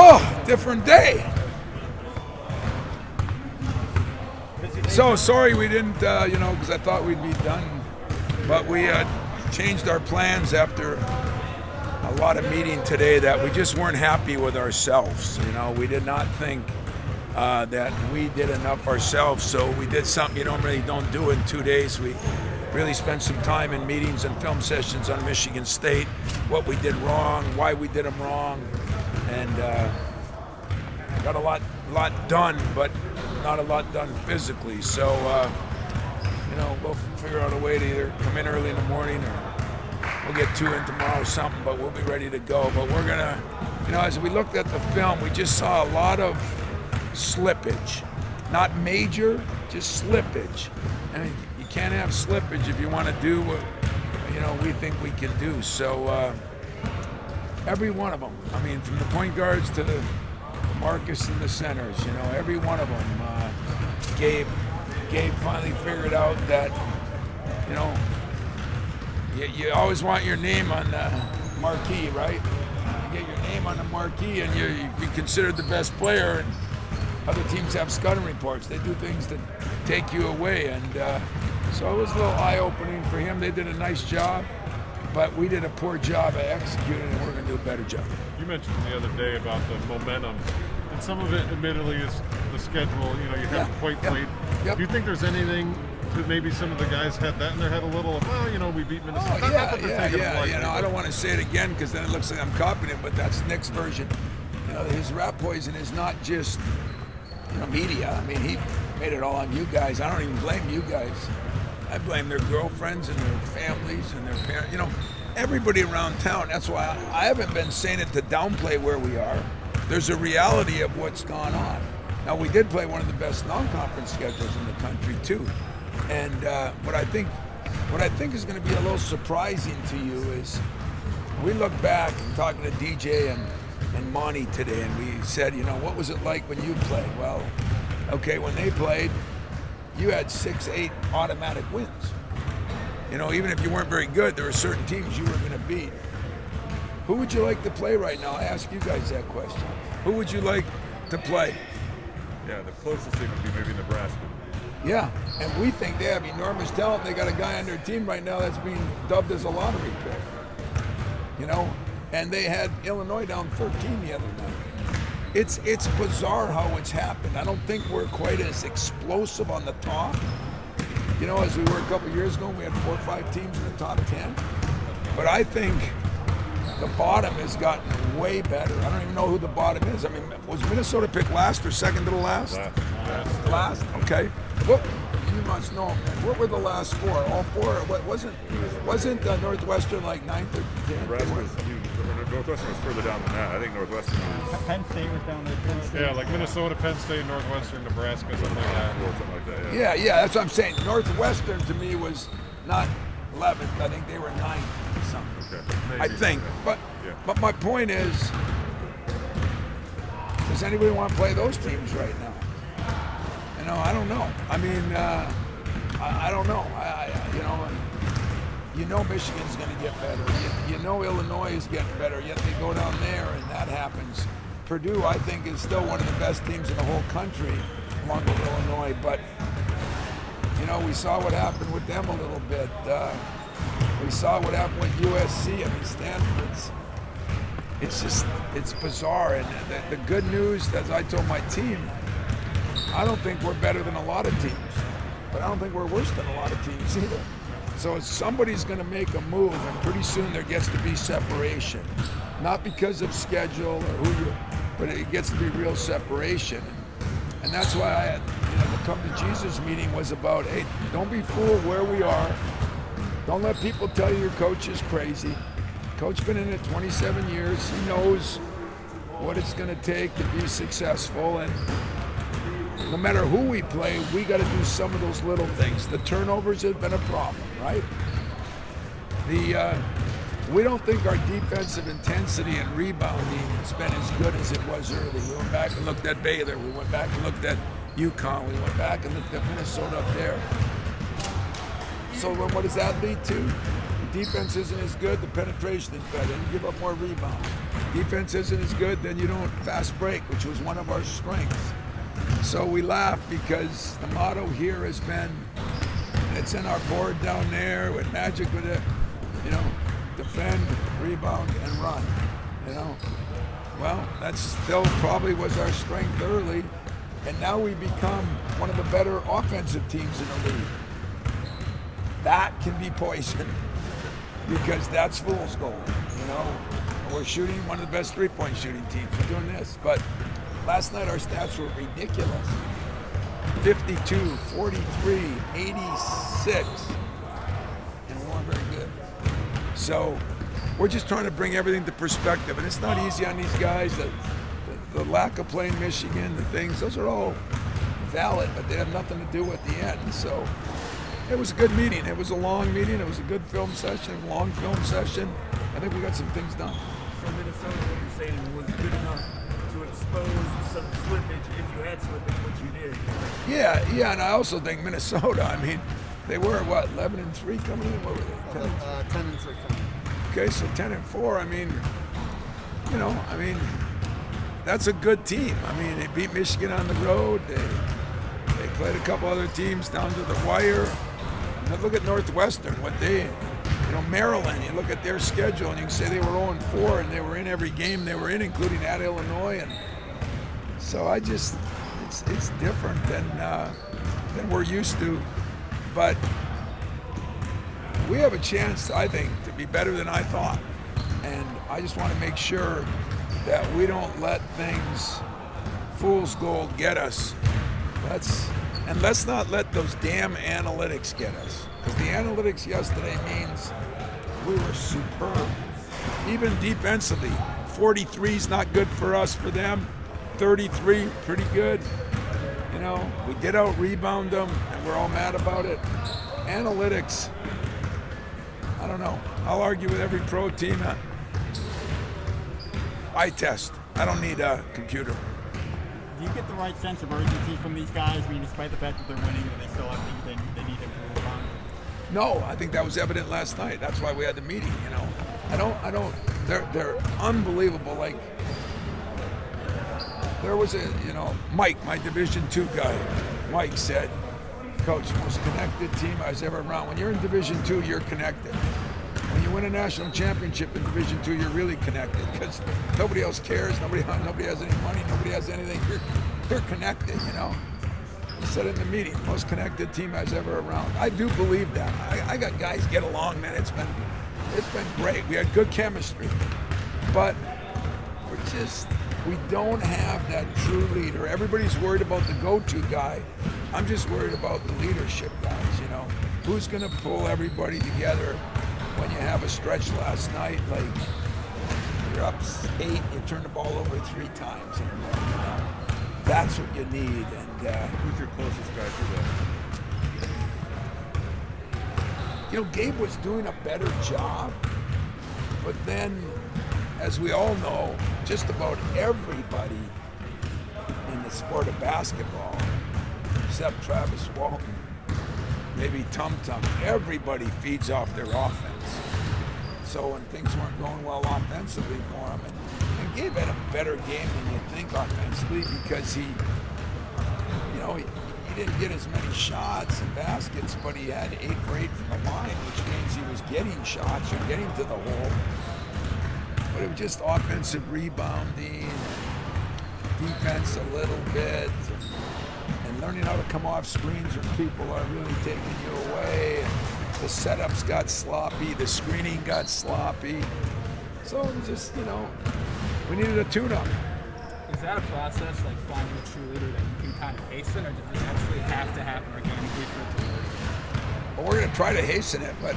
Oh, different day. So sorry we didn't, because I thought we'd be done. But we changed our plans after a lot of meeting today that we just weren't happy with ourselves. We did not think that we did enough ourselves. So we did something you normally don't do in 2 days. We really spent some time in meetings and film sessions on Michigan State, what we did wrong, why we did them wrong, and got a lot done, but not a lot done physically. So, we'll figure out a way to either come in early in the morning or we'll get 2 in tomorrow or something, but we'll be ready to go. But we're going to, as we looked at the film, we just saw a lot of slippage. Not major, just slippage. And you can't have slippage if you want to do what, we think we can do. So every one of them, from the point guards to the Marcus and the centers, every one of them. Gabe finally figured out that, you always want your name on the marquee, right? You get your name on the marquee and you be considered the best player, and other teams have scouting reports. They do things to take you away, and so it was a little eye-opening for him. They did a nice job, but we did a poor job at executing, and we're going to do a better job. You mentioned the other day about the momentum, and some of it, admittedly, is the schedule. You haven't quite played. Yep. Do you think there's anything that maybe some of the guys had that in their head a little of, we beat Minnesota? I don't want to say it again because then it looks like I'm copying it, but that's Nick's version. His rat poison is not just media. He made it all on you guys. I don't even blame you guys. I blame their girlfriends and their families and their parents. Everybody around town. That's why I haven't been saying it to downplay where we are. There's a reality of what's gone on. Now, we did play one of the best non-conference schedules in the country too, and what I think is going to be a little surprising to you is we look back and talking to DJ and Monty today, and we said, what was it like when you played? Well, okay, when they played, you had 6-8 automatic wins. Even if you weren't very good, there were certain teams you were going to beat. Who would you like to play right now? I ask you guys that question. Who would you like to play? Yeah, the closest thing would be maybe Nebraska. Yeah, and we think they have enormous talent. They got a guy on their team right now that's being dubbed as a lottery pick. And they had Illinois down 13 the other night. It's bizarre how it's happened. I don't think we're quite as explosive on the top, as we were a couple years ago. We had 4 or 5 teams in the top 10. But I think the bottom has gotten way better. I don't even know who the bottom is. Was Minnesota picked last or second to the last? Last? Okay. Well, you must know, man. What were the last 4? All 4? What wasn't Northwestern like 9th or 10th? Northwestern was further down than that. I think Northwestern was... Penn State was down there. Penn State. Yeah, like Minnesota, Penn State, Northwestern, Nebraska, something like that. Something like that, Yeah, that's what I'm saying. Northwestern to me was not 11th. I think they were 9th or something. Okay. I think. But my point is, does anybody want to play those teams right now? I don't know. I don't know. Michigan's going to get better. Illinois is getting better, yet they go down there and that happens. Purdue, I think, is still one of the best teams in the whole country, along with Illinois. But, we saw what happened with them a little bit. We saw what happened with USC. Stanford's. It's bizarre. And the good news, as I told my team, I don't think we're better than a lot of teams, but I don't think we're worse than a lot of teams either. So somebody's going to make a move, and pretty soon there gets to be separation. Not because of schedule or but it gets to be real separation. And that's why the Come to Jesus meeting was about, hey, don't be fooled where we are. Don't let people tell you your coach is crazy. Coach's been in it 27 years. He knows what it's going to take to be successful. And no matter who we play, we got to do some of those little things. The turnovers have been a problem, right? We don't think our defensive intensity and rebounding has been as good as it was early. We went back and looked at Baylor. We went back and looked at UConn. We went back and looked at Minnesota up there. So what does that lead to? It defense isn't as good, the penetration is better. You give up more rebounds. Defense isn't as good, then you don't fast break, which was one of our strengths. So we laugh because the motto here has been, and it's in our board down there with Magic with it, defend, rebound, and run. Well, that still probably was our strength early, and now we become one of the better offensive teams in the league. That can be poison because that's fool's gold. We're shooting one of the best three-point shooting teams. We're doing this, but last night our stats were ridiculous. 52, 43, 86, and we weren't very good. So we're just trying to bring everything to perspective, and it's not easy on these guys. The lack of playing Michigan, the things, those are all valid, but they have nothing to do with the end. So it was a good meeting. It was a long meeting. It was a good film session, long film session. I think we got some things done. So Minnesota, what you're saying, was good enough to expose some slippage if you had slippage, which you did. Yeah, and I also think Minnesota, they were, 11-3 coming in? What were they? 10-3 coming in. Okay, so 10-4. That's a good team. They beat Michigan on the road. They played a couple other teams down to the wire. Now look at Northwestern, Maryland, you look at their schedule and you can say they were 0-4 and they were in every game they were in, including at Illinois. And so it's different than we're used to. But we have a chance, I think, to be better than I thought. And I just want to make sure that we don't let things, fool's gold, get us. Let's not let those damn analytics get us. Because the analytics yesterday means we were superb. Even defensively, 43 is not good for us, for them. 33, pretty good. We did out-rebound them, and we're all mad about it. Analytics, I don't know. I'll argue with every pro team. I test. I don't need a computer. Do you get the right sense of urgency from these guys? Despite the fact that they're winning, they still have things they need to improve on? No, I think that was evident last night. That's why we had the meeting. They're unbelievable. There was Mike, my Division II guy. Mike said, "Coach, most connected team I was ever around." When you're in Division II, you're connected. When you win a national championship in Division II, you're really connected because nobody else cares. Nobody has any money. Nobody has anything. You're connected. He said in the meeting, most connected team I was ever around. I do believe that. I got guys get along, man. It's been great. We had good chemistry, but we don't have that true leader. Everybody's worried about the go-to guy. I'm just worried about the leadership guys. Who's going to pull everybody together when you have a stretch last night, you're up 8, you turn the ball over 3 times. That's what you need. And who's your closest guy to that? Gabe was doing a better job, but then, as we all know, just about everybody in the sport of basketball, except Travis Walton, maybe Tum Tum, everybody feeds off their offense. So when things weren't going well offensively for him, and Gabe had a better game than you think offensively because he didn't get as many shots and baskets, but he had 8 for 8 from the line, which means he was getting shots or getting to the hole. But it was just offensive rebounding, defense a little bit, and learning how to come off screens when people are really taking you away. And the setups got sloppy, the screening got sloppy. So it was just, we needed a tune-up. Is that a process, finding a true leader that you can kind of hasten, or does it absolutely have to happen organically for it to work? Well, we're going to try to hasten it, but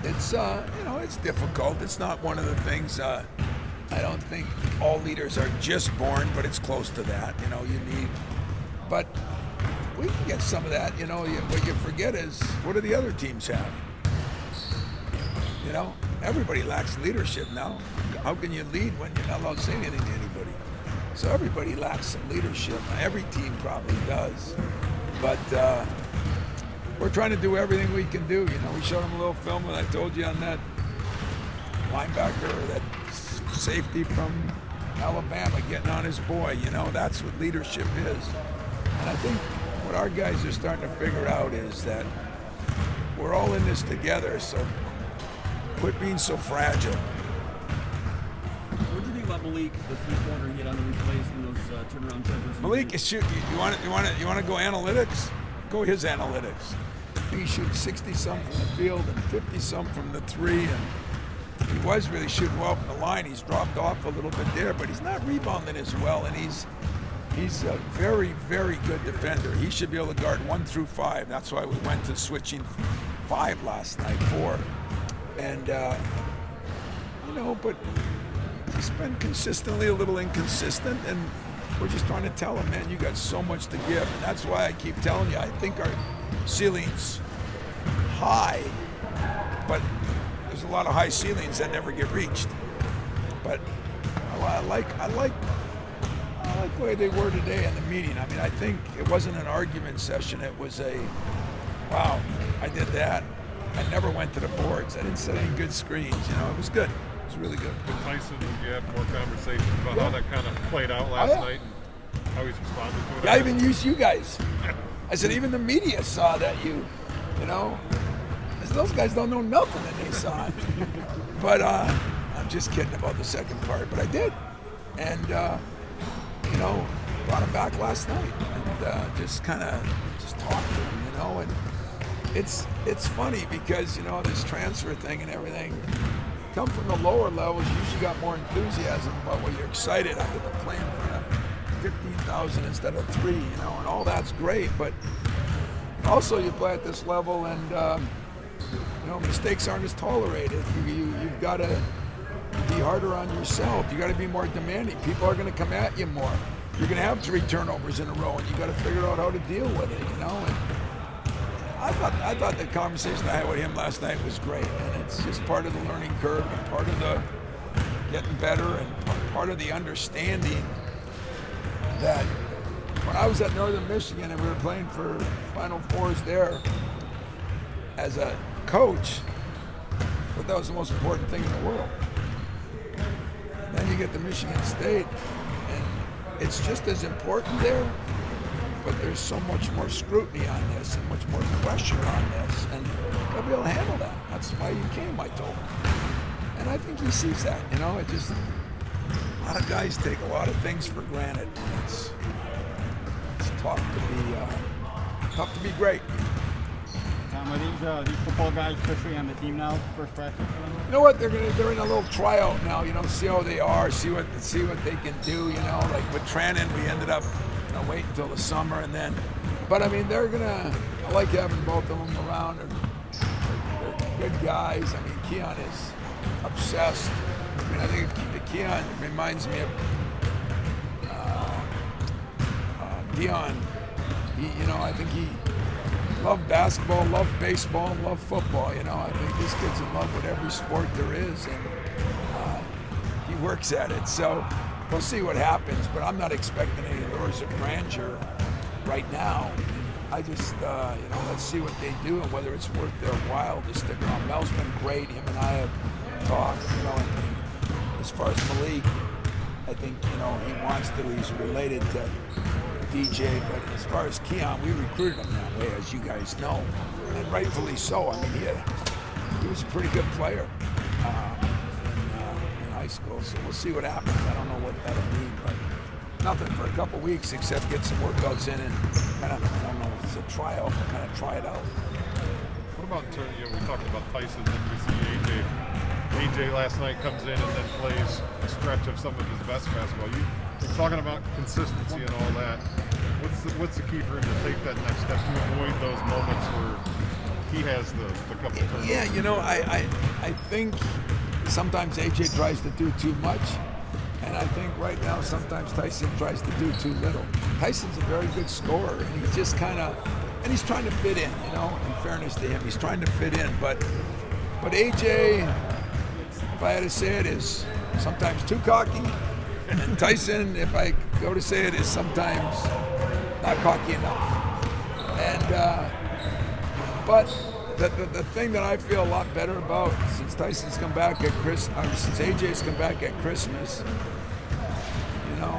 it's, it's difficult. It's not one of the things, I don't think all leaders are just born, but it's close to that, but we can get some of that, what you forget is, what do the other teams have? Everybody lacks leadership now. How can you lead when you're not allowed to say anything to anybody? So everybody lacks some leadership. Every team probably does. But we're trying to do everything we can do. You know, we showed him a little film that I told you on that linebacker, or that safety from Alabama getting on his boy. You know, that's what leadership is. And I think what our guys are starting to figure out is that we're all in this together, so quit being so fragile. What do you think about Malik, the three-pointer he hit on the replays and those turnaround jumpers? Malik is shooting. You want to go analytics? Go his analytics. He shoots 60-some from the field and 50-some from the three, and he was really shooting well from the line. He's dropped off a little bit there, but he's not rebounding as well, and he's a very, very good defender. He should be able to guard 1 through 5. That's why we went to switching 5 last night, 4. And, you know, but he's been consistently a little inconsistent, and we're just trying to tell him, man, you got so much to give. And that's why I keep telling you, I think our ceiling's high, but there's a lot of high ceilings that never get reached. But I like the way they were today in the meeting. I mean, I think it wasn't an argument session. It was a, wow, I did that. I never went to the boards. I didn't set any good screens. You know, it was good. It was really good. With Tyson, you had more conversations about how that kind of played out last night and how he's responded to it. I even used you guys. I said, even the media saw that you know. I said, those guys don't know nothing that they saw it. But I'm just kidding about the second part, but I did. And, you know, brought him back last night and just talked to him, you know. And it's funny because, you know, this transfer thing and everything, come from the lower levels, you usually got more enthusiasm about what you're excited. I get to play in front of 15,000 instead of 3, you know, and all that's great. But also you play at this level and, you know, mistakes aren't as tolerated. You've got to be harder on yourself. You got to be more demanding. People are going to come at you more. You're going to have 3 turnovers in a row, and you got to figure out how to deal with it, you know. And I thought the conversation I had with him last night was great, and it's just part of the learning curve, and part of the getting better, and part of the understanding that when I was at Northern Michigan and we were playing for Final Fours there, as a coach, I thought that was the most important thing in the world. And then you get to Michigan State, and it's just as important there, but there's so much more scrutiny on this and much more pressure on this, and they'll be able to handle that. That's why you came, I told him. And I think he sees that, you know. It just, a lot of guys take a lot of things for granted, and it's tough to be great. Tom, are these football guys officially on the team now? First practice for them? You know what? They're in a little tryout now. You know, see how they are, see what they can do. You know, like with Trannon, we ended up wait until the summer, and then. But I mean, I like having both of them around. They're good guys. I mean, Keon is obsessed. I mean, I think Keon reminds me of Dion. I think he loved basketball, loved baseball, loved football. You know, I think this kid's in love with every sport there is, and he works at it. So we'll see what happens, but I'm not expecting any doors of grandeur right now. I just, let's see what they do and whether it's worth their while to stick around. Mel's been great. Him and I have talked, and as far as Malik, I think, he wants to. He's related to DJ, but as far as Keon, we recruited him that way, as you guys know, and rightfully so. I mean, he was a pretty good player in high school, so we'll see what happens. I don't know what that'll mean, but nothing for a couple weeks except get some workouts in and kind of, I don't know, it's a tryout, kind of try it out. What about, we talked about Tyson, then we see AJ. AJ last night comes in and then plays a stretch of some of his best basketball. You're talking about consistency and all that. What's the key for him to take that next step to avoid those moments where he has the couple turnovers? Yeah, I think sometimes AJ tries to do too much, and I think right now sometimes Tyson tries to do too little. Tyson's a very good scorer, and he's just and he's trying to fit in, in fairness to him. He's trying to fit in, but AJ, if I had to say it, is sometimes too cocky. And Tyson, if I go to say it, is sometimes not cocky enough. And But the thing that I feel a lot better about since Tyson's come back at since AJ's come back at Christmas,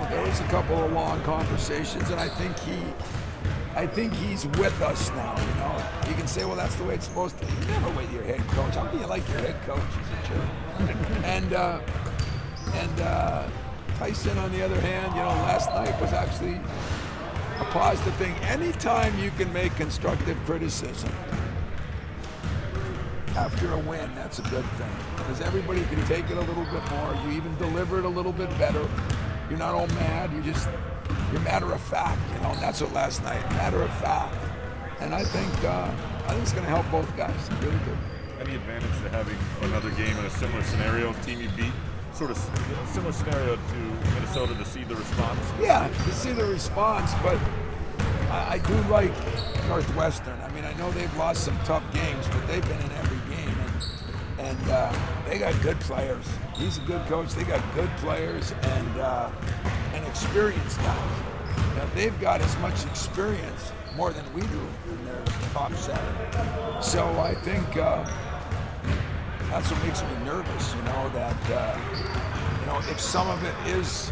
there was a couple of long conversations, and I think he's with us now. You can say, well, that's the way it's supposed to be. You never with your head coach. How do you like your head coach? He's a jerk. And Tyson, on the other hand, last night was actually a positive thing. Anytime you can make constructive criticism after a win, that's a good thing, because everybody can take it a little bit more. You even deliver it a little bit better. You're not all mad. You're matter of fact. And that's what last night. Matter of fact. And I think it's going to help both guys. Really good. Any advantage to having another game in a similar scenario, team you beat, sort of similar scenario to Minnesota, to see the response? Yeah, to see the response, but I do like Northwestern. I mean, I know they've lost some tough games, but they've been in every game, and they got good players. He's a good coach. They got good players and experienced guys. They've got as much experience, more than we do, in their top seven. So I think that's what makes me nervous. That if some of it is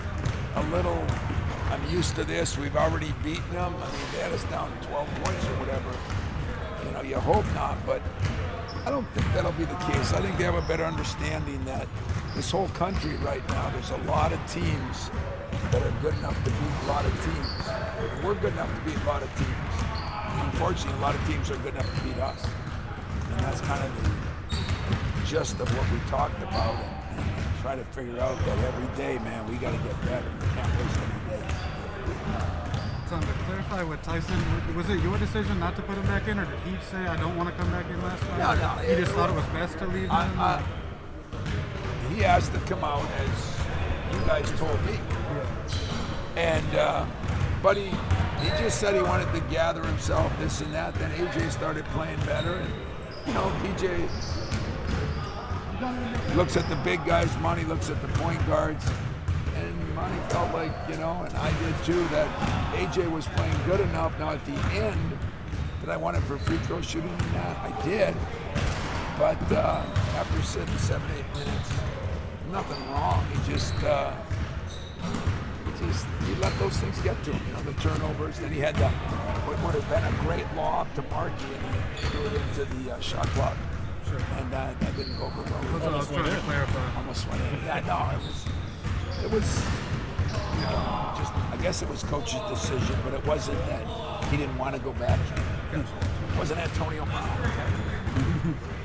a little, I'm used to this, we've already beaten them. I mean, they had us down 12 points or whatever. You hope not, but I don't think that'll be the case. I think they have a better understanding that this whole country right now, there's a lot of teams that are good enough to beat a lot of teams. And we're good enough to beat a lot of teams. Unfortunately, a lot of teams are good enough to beat us. And that's kind of the gist of what we talked about, and try to figure out that every day, man, we got to get better. We can't waste any days. Tom, to clarify with Tyson, was it your decision not to put him back in, or did he say, I don't want to come back in last night? No. He just thought it was best to leave him? He has to come out, as you guys told me. And, but he just said he wanted to gather himself, this and that. Then AJ started playing better, and DJ looks at the big guys, Monty looks at the point guards, and Monty felt like, and I did too, that AJ was playing good enough. Now at the end, did I want him for free throw shooting and that? I did, but after 7, 8 minutes, nothing wrong. He let those things get to him, the turnovers. Then he had what would have been a great lob to Markey, and he threw it into the shot clock. Sure. And that didn't go over well. That's what I was trying to clarify. Almost went in. Yeah, no, it was just, I guess it was coach's decision, but it wasn't that he didn't want to go back. It wasn't Antonio Brown.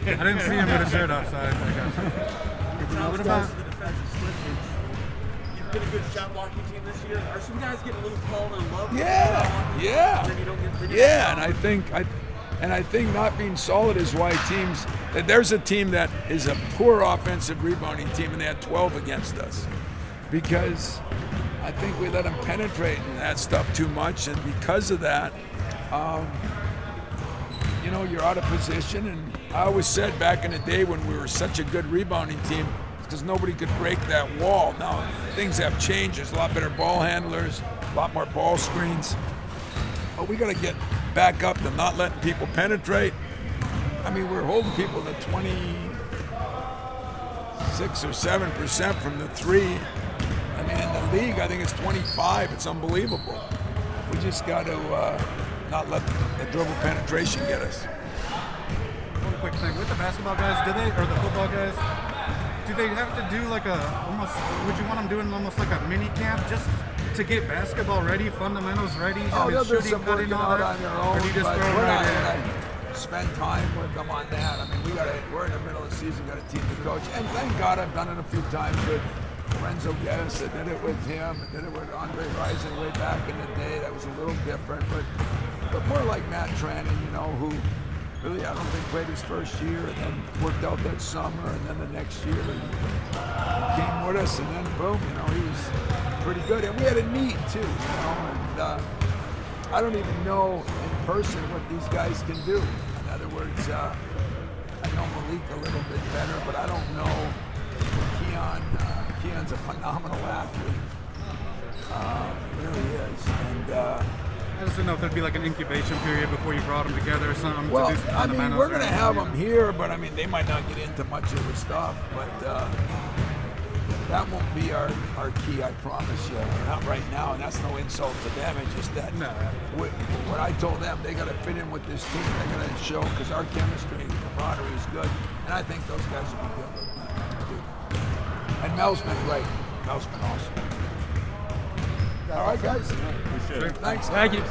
I didn't see him with a shirt outside. What about the defensive slippage? You've been a good shot blocking team this year. Are some guys getting a little fallen in love? Yeah. And I think not being solid is why teams. There's a team that is a poor offensive rebounding team, and they had 12 against us, because I think we let them penetrate and that stuff too much, and because of that, you're out of position. And I always said back in the day when we were such a good rebounding team, because nobody could break that wall. Now things have changed. There's a lot better ball handlers, a lot more ball screens. But we got to get back up to not letting people penetrate. I mean, we're holding people to 26 or 7% from the three. I mean, in the league, I think it's 25. It's unbelievable. We just got to not let the dribble penetration get us. One quick thing with the basketball guys, or the football guys, do they have to do like would you want them doing almost like a mini camp just to get basketball ready, fundamentals ready? They'll do some working out on their own, or do you just but throw we're not right in? going to spend time with them on that. I mean, we're in the middle of the season, got a team to coach, and thank God I've done it a few times with Lorenzo Guess. I did it with him, I did it with Andre Rison way back in the day. That was a little different, but more like Matt Trannon, who really, I don't think played his first year, and then worked out that summer, and then the next year he came with us, and then boom, he was pretty good. And we had a need too, and I don't even know in person what these guys can do. In other words, I know Malik a little bit better, but I don't know Keon. Keon's a phenomenal athlete, really is, and I just didn't know if there'd be like an incubation period before you brought them together or something. Well, to do some I mean, fundamentals we're or going to anything, have you them know? here, but I mean, they might not get into much of the stuff. But that won't be our key, I promise you. Not right now, and that's no insult to them. It's just that what I told them, they got to fit in with this team. They got to show, because our chemistry and camaraderie is good, and I think those guys will be good. And Mel's been great. Mel's been awesome. All right, guys. Appreciate it. Thanks. Thank you.